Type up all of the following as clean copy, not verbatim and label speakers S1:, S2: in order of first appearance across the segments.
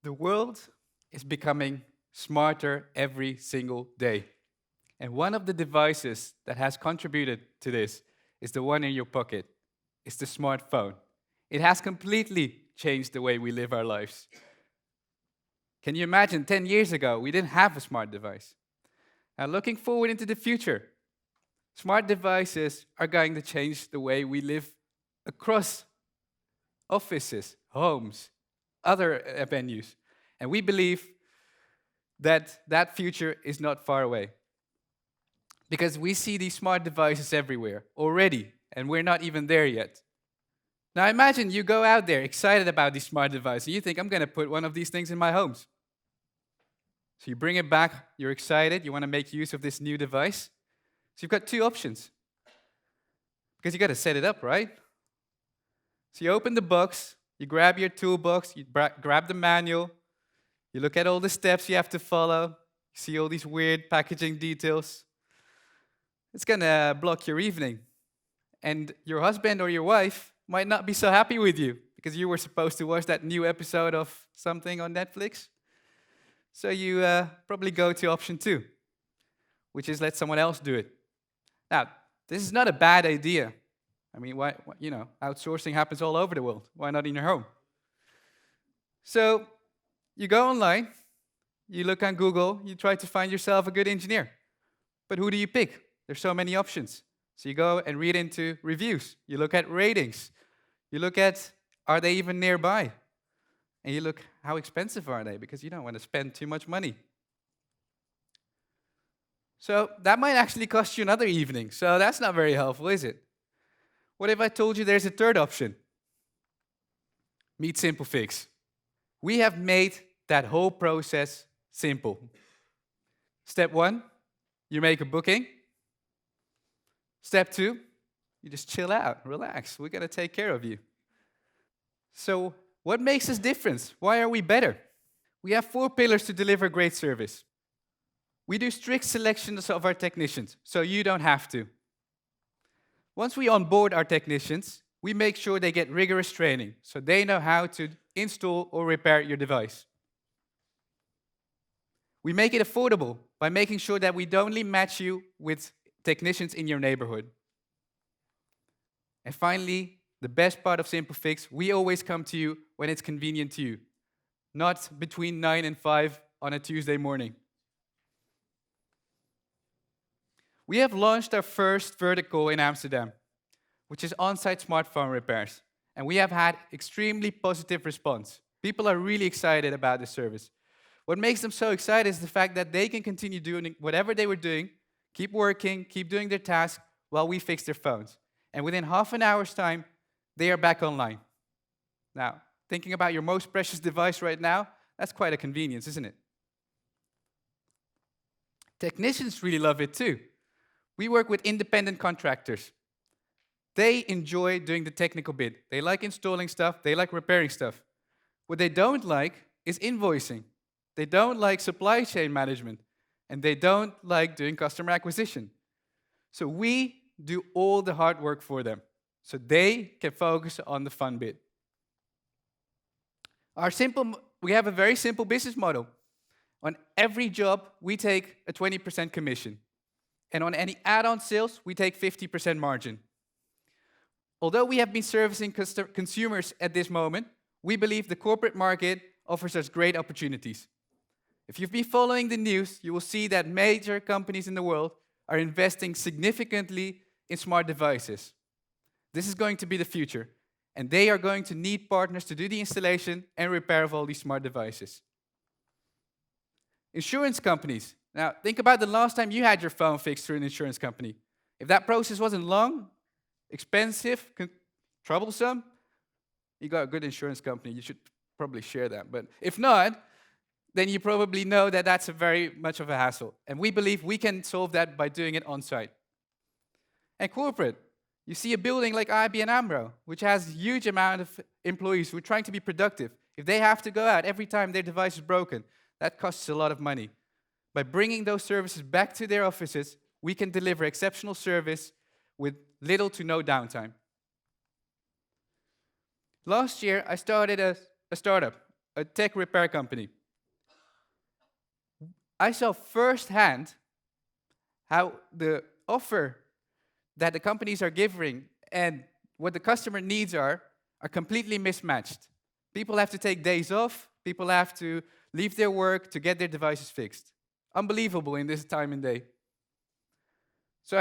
S1: The world is becoming smarter every single day. And one of the devices that has contributed to this is the one in your pocket. It's the smartphone. It has completely changed the way we live our lives. Can you imagine 10 years ago, we didn't have a smart device? Now, looking forward into the future, smart devices are going to change the way we live across offices, homes, other venues. And we believe that that future is not far away. Because we see these smart devices everywhere already, and we're not even there yet. Now imagine you go out there excited about these smart devices, and you think, I'm going to put one of these things in my homes. So you bring it back, you're excited, you want to make use of this new device. So you've got two options. Because you got to set it up, right? So you open the box, you grab your toolbox, you grab the manual, you look at all the steps you have to follow, you see all these weird packaging details. It's going to block your evening. And your husband or your wife might not be so happy with you because you were supposed to watch that new episode of something on Netflix. So you probably go to option 2, which is let someone else do it. Now, this is not a bad idea. I mean, outsourcing happens all over the world. Why not in your home? So you go online, you look on Google, you try to find yourself a good engineer. But who do you pick? There's so many options. So you go and read into reviews. You look at ratings. You look at, are they even nearby? And you look, how expensive are they? Because you don't want to spend too much money. So that might actually cost you another evening. So that's not very helpful, is it? What if I told you there's a third option? Meet Simpelfix. We have made that whole process simple. Step 1, you make a booking. Step 2, you just chill out, relax. We're going to take care of you. So what makes us different? Why are we better? We have 4 pillars to deliver great service. We do strict selections of our technicians, so you don't have to. Once we onboard our technicians, we make sure they get rigorous training, so they know how to install or repair your device. We make it affordable by making sure that we don't only match you with technicians in your neighborhood. And finally, the best part of Simpelfix, we always come to you when it's convenient to you, not between 9 and 5 on a Tuesday morning. We have launched our first vertical in Amsterdam, which is on-site smartphone repairs. And we have had extremely positive response. People are really excited about this service. What makes them so excited is the fact that they can continue doing whatever they were doing, keep working, keep doing their tasks while we fix their phones. And within half an hour's time, they are back online. Now, thinking about your most precious device right now, that's quite a convenience, isn't it? Technicians really love it too. We work with independent contractors. They enjoy doing the technical bit. They like installing stuff, they like repairing stuff. What they don't like is invoicing. They don't like supply chain management. And they don't like doing customer acquisition. So we do all the hard work for them, so they can focus on the fun bit. We have a very simple business model. On every job, we take a 20% commission. And on any add-on sales, we take 50% margin. Although we have been servicing consumers at this moment, we believe the corporate market offers us great opportunities. If you've been following the news, you will see that major companies in the world are investing significantly in smart devices. This is going to be the future, and they are going to need partners to do the installation and repair of all these smart devices. Insurance companies. Now, think about the last time you had your phone fixed through an insurance company. If that process wasn't long, expensive, troublesome, you got a good insurance company. You should probably share that. But if not, then you probably know that that's a very much of a hassle. And we believe we can solve that by doing it on-site. And corporate. You see a building like IBM AMRO, which has a huge amount of employees who are trying to be productive. If they have to go out every time their device is broken, that costs a lot of money. By bringing those services back to their offices, we can deliver exceptional service with little to no downtime. Last year, I started a startup, a tech repair company. I saw firsthand how the offer that the companies are giving and what the customer needs are completely mismatched. People have to take days off. People have to leave their work to get their devices fixed. Unbelievable in this time and day. So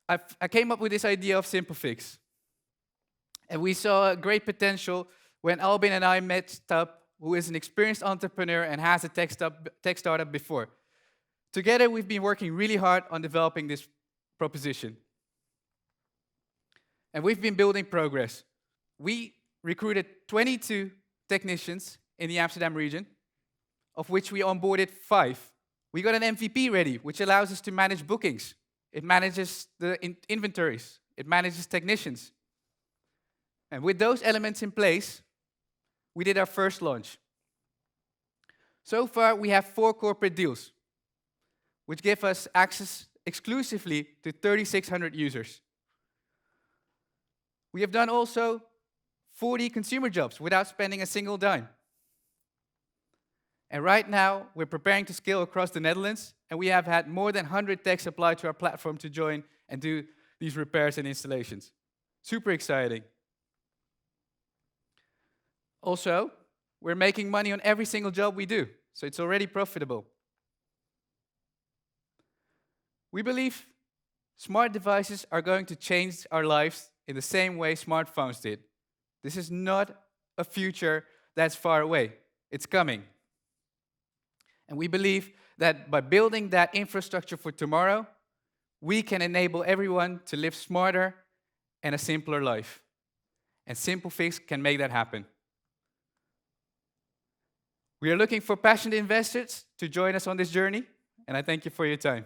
S1: I came up with this idea of Simpelfix. And we saw a great potential when Albin and I met up, who is an experienced entrepreneur and has a tech startup before. Together, we've been working really hard on developing this proposition. And we've been building progress. We recruited 22 technicians in the Amsterdam region, of which we onboarded 5. We got an MVP ready, which allows us to manage bookings. It manages the inventories. It manages technicians. And with those elements in place, we did our first launch. So far, we have 4 corporate deals, which give us access exclusively to 3,600 users. We have done also 40 consumer jobs without spending a single dime. And right now, we're preparing to scale across the Netherlands, and we have had more than 100 techs apply to our platform to join and do these repairs and installations. Super exciting. Also, we're making money on every single job we do, so it's already profitable. We believe smart devices are going to change our lives in the same way smartphones did. This is not a future that's far away. It's coming. And we believe that by building that infrastructure for tomorrow, we can enable everyone to live smarter and a simpler life. And Simpelfix can make that happen. We are looking for passionate investors to join us on this journey, and I thank you for your time.